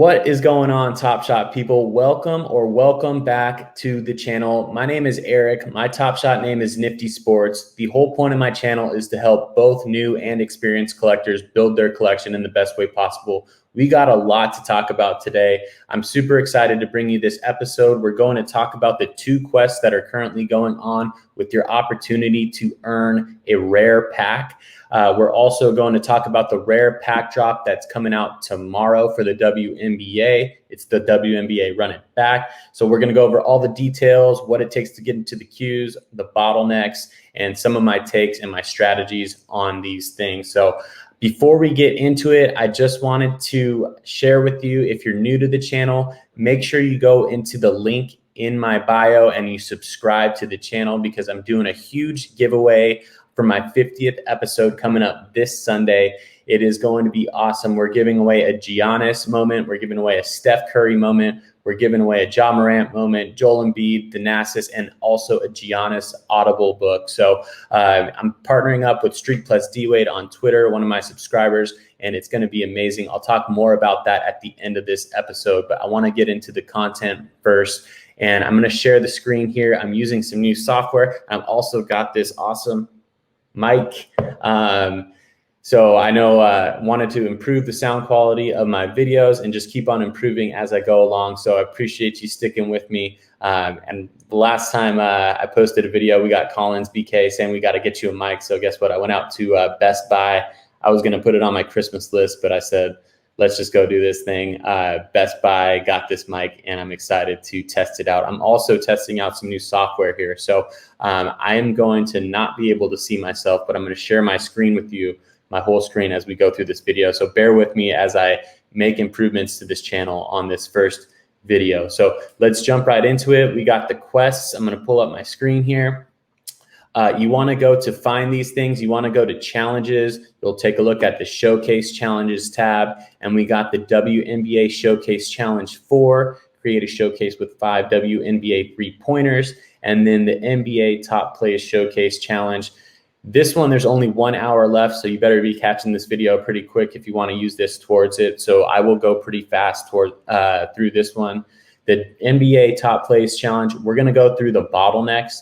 What is going on, Top Shot people? Welcome back to the channel. My name is Eric. My Top Shot name is NFTYsports. The whole point of my channel is to help both new and experienced collectors build their collection in the best way possible. We got a lot to talk about today. I'm super excited to bring you this episode. We're going to talk about the 2 quests that are currently going on with your opportunity to earn a rare pack. We're also going to talk about the rare pack drop that's coming out tomorrow for the WNBA. It's the WNBA Run It Back. So we're going to go over all the details, what it takes to get into the queues, the bottlenecks, and some of my takes and my strategies on these things. So before we get into it, I just wanted to share with you, if you're new to the channel, make sure you go into the link in my bio and you subscribe to the channel, because I'm doing a huge giveaway for my 50th episode coming up this Sunday. It is going to be awesome. We're giving away a Giannis moment. We're giving away a Steph Curry moment. We're giving away a Ja Morant moment, Joel Embiid, Thanasis, and also a Giannis Audible book. So I'm partnering up with Street Plus D-Wade on Twitter, one of my subscribers, and it's going to be amazing. I'll talk more about that at the end of this episode, but I want to get into the content first. And I'm going to share the screen here. I'm using some new software. I've also got this awesome mic. So I know wanted to improve the sound quality of my videos and just keep on improving as I go along. So I appreciate you sticking with me. And the last time I posted a video, we got Collins BK saying we got to get you a mic. So guess what? I went out to Best Buy. I was going to put it on my Christmas list, but I said, let's just go do this thing. Best Buy got this mic and I'm excited to test it out. I'm also testing out some new software here. So I am going to not be able to see myself, but I'm going to share my screen with you, my whole screen, as we go through this video. So bear with me as I make improvements to this channel on this first video. So let's jump right into it. We got the quests. I'm going to pull up my screen here. You want to go to find these things. You want to go to challenges. You'll take a look at the showcase challenges tab. And we got the WNBA showcase challenge 4, create a showcase with 5 WNBA 3-pointers. And then the NBA top plays showcase challenge. This one, there's only 1 hour left, so you better be catching this video pretty quick if you want to use this towards it. So I will go pretty fast through this one. The NBA top plays challenge, we're going to go through the bottlenecks.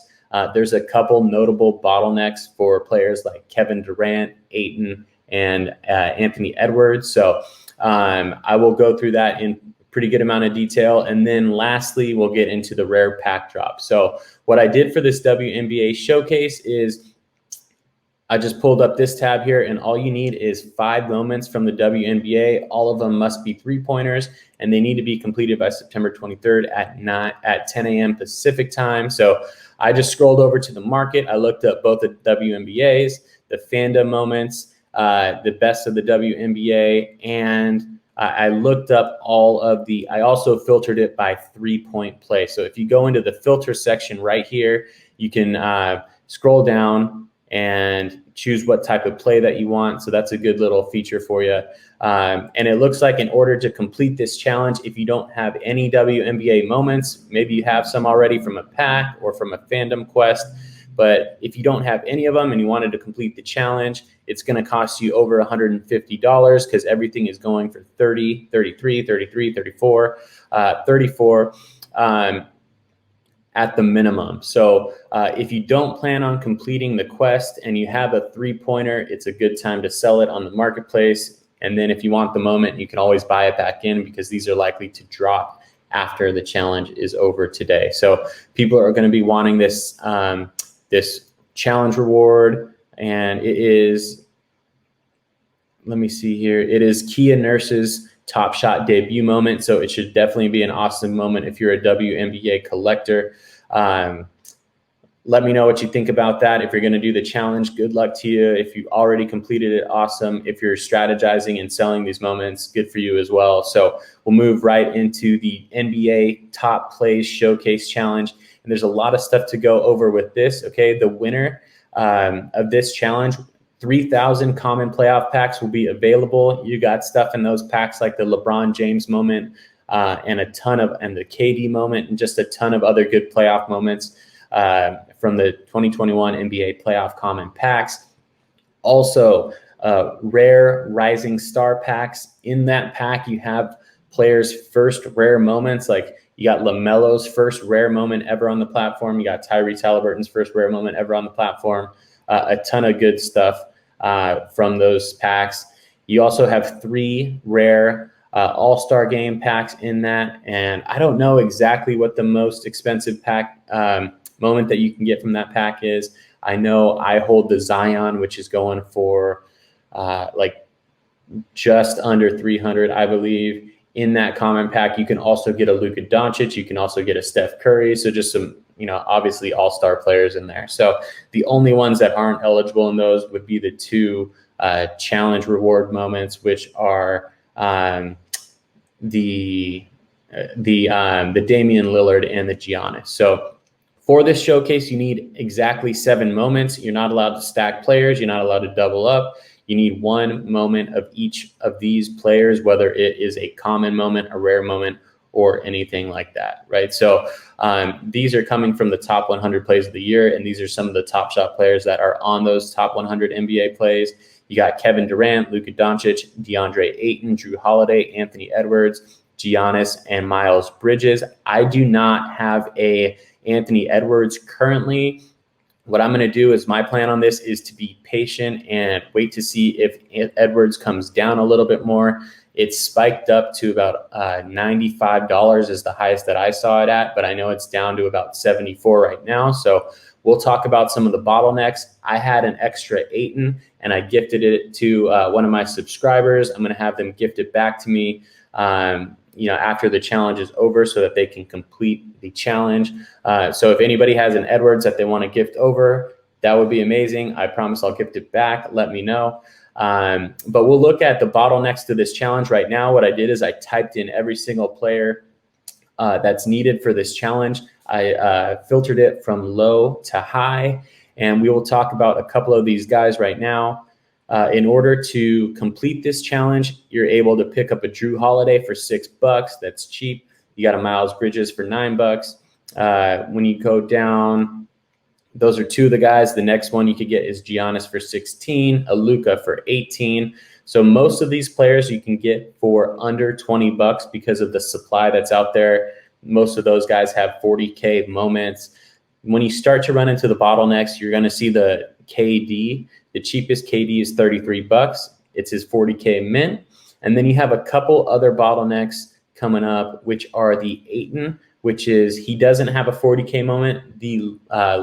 There's a couple notable bottlenecks for players like Kevin Durant, Ayton, and Anthony Edwards. So I will go through that in pretty good amount of detail. And then lastly, we'll get into the rare pack drop. So what I did for this WNBA showcase is I just pulled up this tab here, and all you need is 5 moments from the WNBA. All of them must be 3-pointers, and they need to be completed by September 23rd at 10 a.m. Pacific time. So I just scrolled over to the market. I looked up both the WNBAs, the fandom moments, the best of the WNBA, and I looked up I also filtered it by 3-point play. So if you go into the filter section right here, you can scroll down and choose what type of play that you want. So that's a good little feature for you. And it looks like in order to complete this challenge, if you don't have any WNBA moments, maybe you have some already from a pack or from a fandom quest, but if you don't have any of them and you wanted to complete the challenge, it's going to cost you over $150 because everything is going for 30, 33, 33, 34, 34. At the minimum. So if you don't plan on completing the quest and you have a 3-pointer, it's a good time to sell it on the marketplace. And then if you want the moment, you can always buy it back in, because these are likely to drop after the challenge is over today. So people are going to be wanting this, this challenge reward. And it is, let me see here. It is Kia Nurse's Top Shot debut moment. So it should definitely be an awesome moment if you're a WNBA collector. Let me know what you think about that. If you're going to do the challenge, good luck to you. If you've already completed it, awesome. If you're strategizing and selling these moments, good for you as well. So we'll move right into the NBA top plays showcase challenge. And there's a lot of stuff to go over with this. Okay, the winner of this challenge, 3,000 common playoff packs will be available. You got stuff in those packs like the LeBron James moment and the KD moment, and just a ton of other good playoff moments from the 2021 NBA playoff common packs. Also, rare rising star packs. In that pack, you have players' first rare moments. Like you got LaMelo's first rare moment ever on the platform. You got Tyrese Halliburton's first rare moment ever on the platform. A ton of good stuff from those packs. You also have 3 rare All-Star Game packs in that. And I don't know exactly what the most expensive pack moment that you can get from that pack is. I know I hold the Zion, which is going for like just under 300, I believe. In that common pack, you can also get a Luka Doncic. You can also get a Steph Curry. So just some, obviously all-star players in there. So the only ones that aren't eligible in those would be the 2 challenge reward moments, which are the Damian Lillard and the Giannis. So for this showcase, you need exactly 7 moments. You're not allowed to stack players. You're not allowed to double up. You need 1 moment of each of these players, whether it is a common moment, a rare moment, or anything like that, right? So these are coming from the top 100 plays of the year, and these are some of the top shot players that are on those top 100 NBA plays. You got Kevin Durant, Luka Doncic, DeAndre Ayton, Drew Holiday, Anthony Edwards, Giannis, and Miles Bridges. I do not have a Anthony Edwards currently. What I'm going to do is my plan on this is to be patient and wait to see if Edwards comes down a little bit more. It's spiked up to about $95 is the highest that I saw it at, but I know it's down to about 74 right now. So we'll talk about some of the bottlenecks. I had an extra Ayton and I gifted it to one of my subscribers. I'm going to have them gift it back to me after the challenge is over so that they can complete the challenge. So if anybody has an Edwards that they want to gift over, that would be amazing. I promise I'll gift it back. Let me know. But we'll look at the bottlenecks to this challenge right now. What I did is I typed in every single player that's needed for this challenge. I filtered it from low to high, and we will talk about a couple of these guys right now. In order to complete this challenge, you're able to pick up a Drew Holiday for $6. That's cheap. You got a Miles Bridges for $9. When you go down, those are 2 of the guys. The next one you could get is Giannis for 16, a Luka for 18. So most of these players you can get for under $20 because of the supply that's out there. Most of those guys have 40K moments. When you start to run into the bottlenecks, you're going to see the KD. The cheapest KD is $33. It's his 40K mint. And then you have a couple other bottlenecks coming up, which are the Ayton, which is he doesn't have a 40K moment. The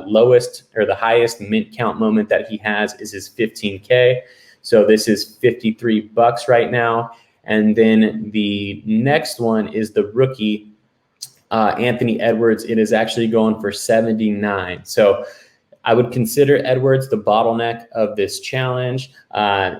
lowest or the highest mint count moment that he has is his 15K. So this is $53 right now. And then the next one is the rookie, Anthony Edwards. It is actually going for $79. So I would consider Edwards the bottleneck of this challenge.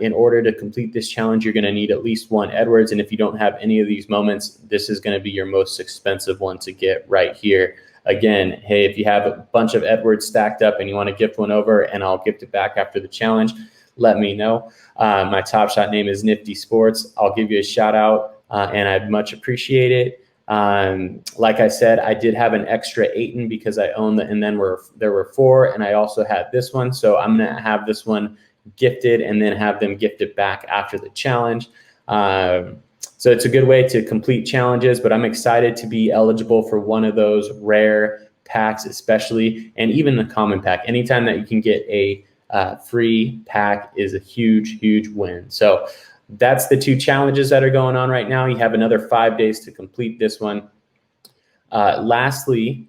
In order to complete this challenge, you're going to need at least 1 Edwards. And if you don't have any of these moments, this is going to be your most expensive one to get right here. Again, hey, if you have a bunch of Edwards stacked up and you want to gift one over and I'll gift it back after the challenge, let me know. My Top Shot name is NFTYsports. I'll give you a shout out and I'd much appreciate it. Like I said, I did have an extra Ayton because I own and then there were 4, and I also had this one. So I'm going to have this one gifted and then have them gift it back after the challenge. So it's a good way to complete challenges, but I'm excited to be eligible for one of those rare packs, especially, and even the common pack. Anytime that you can get a free pack is a huge, huge win. So that's the 2 challenges that are going on right now. You have another 5 days to complete this one. Lastly,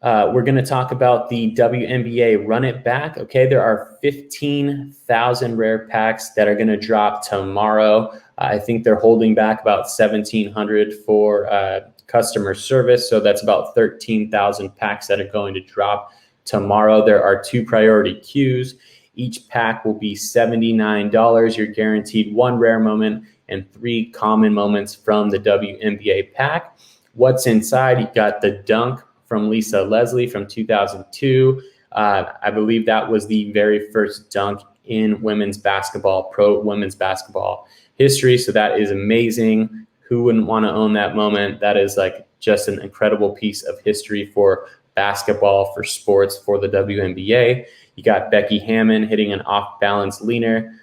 we're going to talk about the WNBA Run It Back. Okay, there are 15,000 rare packs that are going to drop tomorrow. I think they're holding back about 1,700 for customer service. So that's about 13,000 packs that are going to drop tomorrow. There are 2 priority queues. Each pack will be $79. You're guaranteed 1 rare moment and 3 common moments from the WNBA pack. What's inside? You got the dunk from Lisa Leslie from 2002. I believe that was the very first dunk in women's basketball, pro women's basketball history. So that is amazing. Who wouldn't want to own that moment? That is like just an incredible piece of history for basketball, for sports, for the WNBA. You got Becky Hammon hitting an off-balance leaner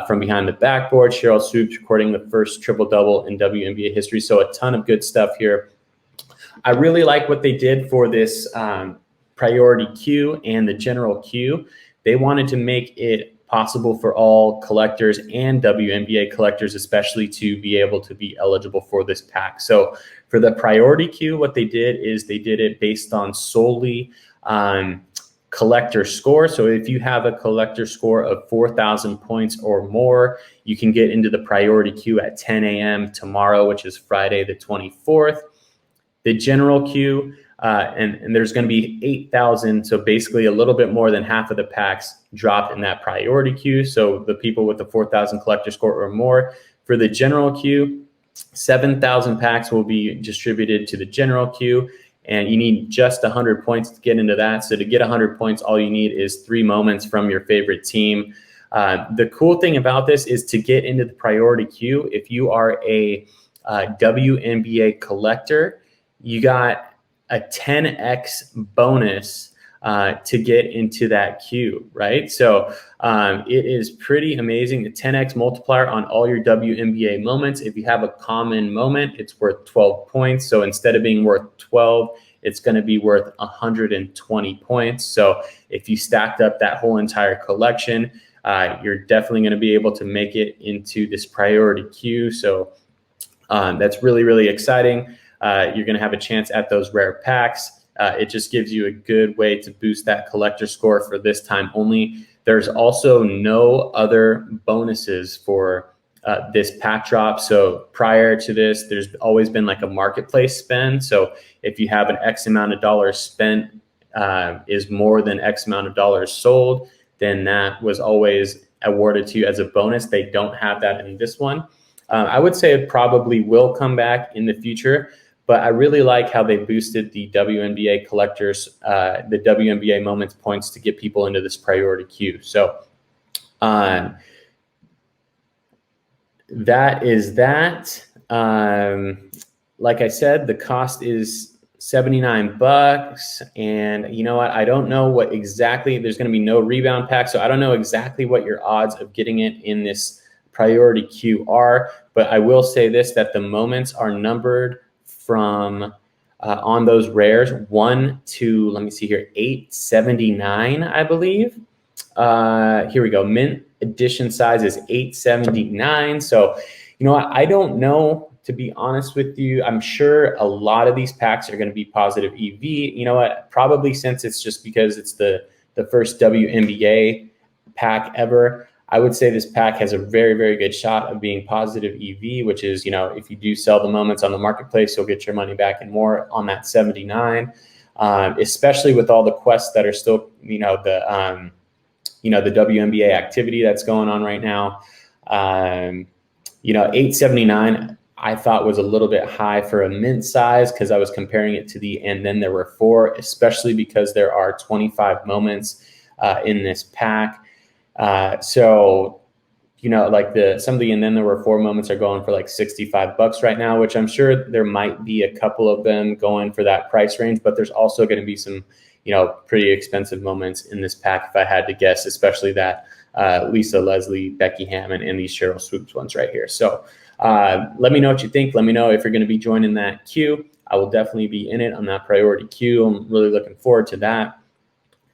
from behind the backboard. Sheryl Swoopes recording the first triple-double in WNBA history. So a ton of good stuff here. I really like what they did for this priority queue and the general queue. They wanted to make it possible for all collectors and WNBA collectors, especially, to be able to be eligible for this pack. So for the priority queue, what they did is they did it based on solely collector score. So if you have a collector score of 4,000 points or more, you can get into the priority queue at 10 a.m. tomorrow, which is Friday the 24th. The general queue, and there's going to be 8,000, so basically a little bit more than half of the packs dropped in that priority queue. So the people with the 4,000 collector score or more. For the general queue, 7,000 packs will be distributed to the general queue, and you need just 100 points to get into that. So to get 100 points, all you need is 3 moments from your favorite team. The cool thing about this is to get into the priority queue, if you are a WNBA collector, you got a 10x bonus to get into that queue, right? So it is pretty amazing. The 10x multiplier on all your WNBA moments. If you have a common moment, it's worth 12 points. So instead of being worth 12, it's going to be worth 120 points. So if you stacked up that whole entire collection, you're definitely going to be able to make it into this priority queue. So that's really, really exciting. You're going to have a chance at those rare packs. It just gives you a good way to boost that collector score for this time only. There's also no other bonuses for this pack drop. So prior to this, there's always been like a marketplace spend. So if you have an X amount of dollars spent is more than X amount of dollars sold, then that was always awarded to you as a bonus. They don't have that in this one. I would say it probably will come back in the future. But I really like how they boosted the WNBA collectors, the WNBA moments points to get people into this priority queue. So that is that. Like I said, the cost is $79. And you know what? I don't know what exactly, there's going to be no rebound pack. So I don't know exactly what your odds of getting it in this priority queue are. But I will say this, that the moments are numbered from on those rares 1 to, let me see here, 879, I believe. Here we go. Mint edition size is 879. So, you know what? I don't know, to be honest with you. I'm sure a lot of these packs are going to be positive EV. You know what? Probably, since it's just because it's the first WNBA pack ever, I would say this pack has a very, very good shot of being positive EV, which is, you know, if you do sell the moments on the marketplace, you'll get your money back and more on that 79, especially with all the quests that are still, the WNBA activity that's going on right now. 879, I thought was a little bit high for a mint size because I was comparing it to and then there were 4, especially because there are 25 moments in this pack. So, like some of the, and then there were 4 moments are going for like $65 right now, which I'm sure there might be a couple of them going for that price range, but there's also going to be some, pretty expensive moments in this pack, if I had to guess, especially that Lisa Leslie, Becky Hammond, and these Sheryl Swoopes ones right here. So let me know what you think. Let me know if you're going to be joining that queue. I will definitely be in it on that priority queue. I'm really looking forward to that.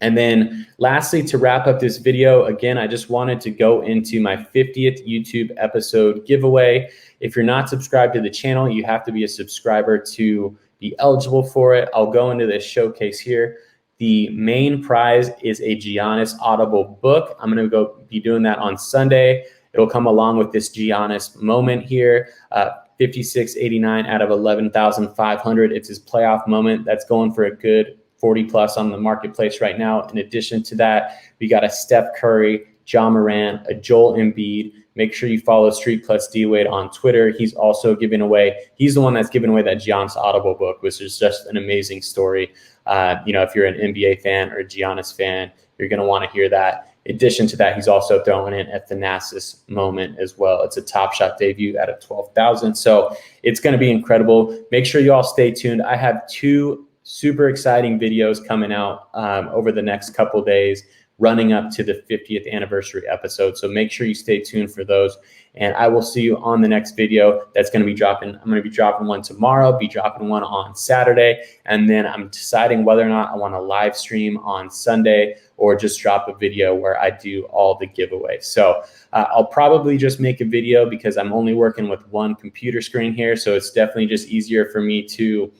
And then lastly, to wrap up this video, again, I just wanted to go into my 50th YouTube episode giveaway. If you're not subscribed to the channel, you have to be a subscriber to be eligible for it. I'll go into this showcase here. The main prize is a Giannis Audible book. I'm going to be doing that on Sunday. It'll come along with this Giannis moment here. 56.89 out of 11,500. It's his playoff moment. That's going for a good 40 plus on the marketplace right now. In addition to that, we got a Steph Curry, John Morant, a Joel Embiid. Make sure you follow Street Plus D-Wade on Twitter. He's also giving away, he's the one that's giving away that Giannis Audible book, which is just an amazing story. If you're an NBA fan or a Giannis fan, you're going to want to hear that. In addition to that, he's also throwing in a Thanasis moment as well. It's a Top Shot debut out of 12,000. So it's going to be incredible. Make sure you all stay tuned. I have 2 super exciting videos coming out over the next couple days. running up to the 50th anniversary episode. So make sure you stay tuned for those. And I will see you on the next video that's going to be dropping. I'm going to be dropping one tomorrow, be dropping one on Saturday. And then I'm deciding whether or not I want to live stream on Sunday or just drop a video where I do all the giveaways. So I'll probably just make a video because I'm only working with one computer screen here. So it's definitely just easier for me to,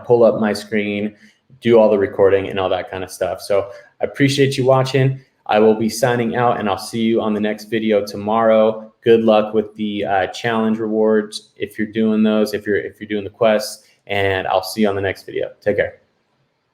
pull up my screen, do all the recording and all that kind of stuff. So I appreciate you watching. I will be signing out and I'll see you on the next video tomorrow. Good luck with the challenge rewards if you're doing those, if you're doing the quests, and I'll see you on the next video. Take care.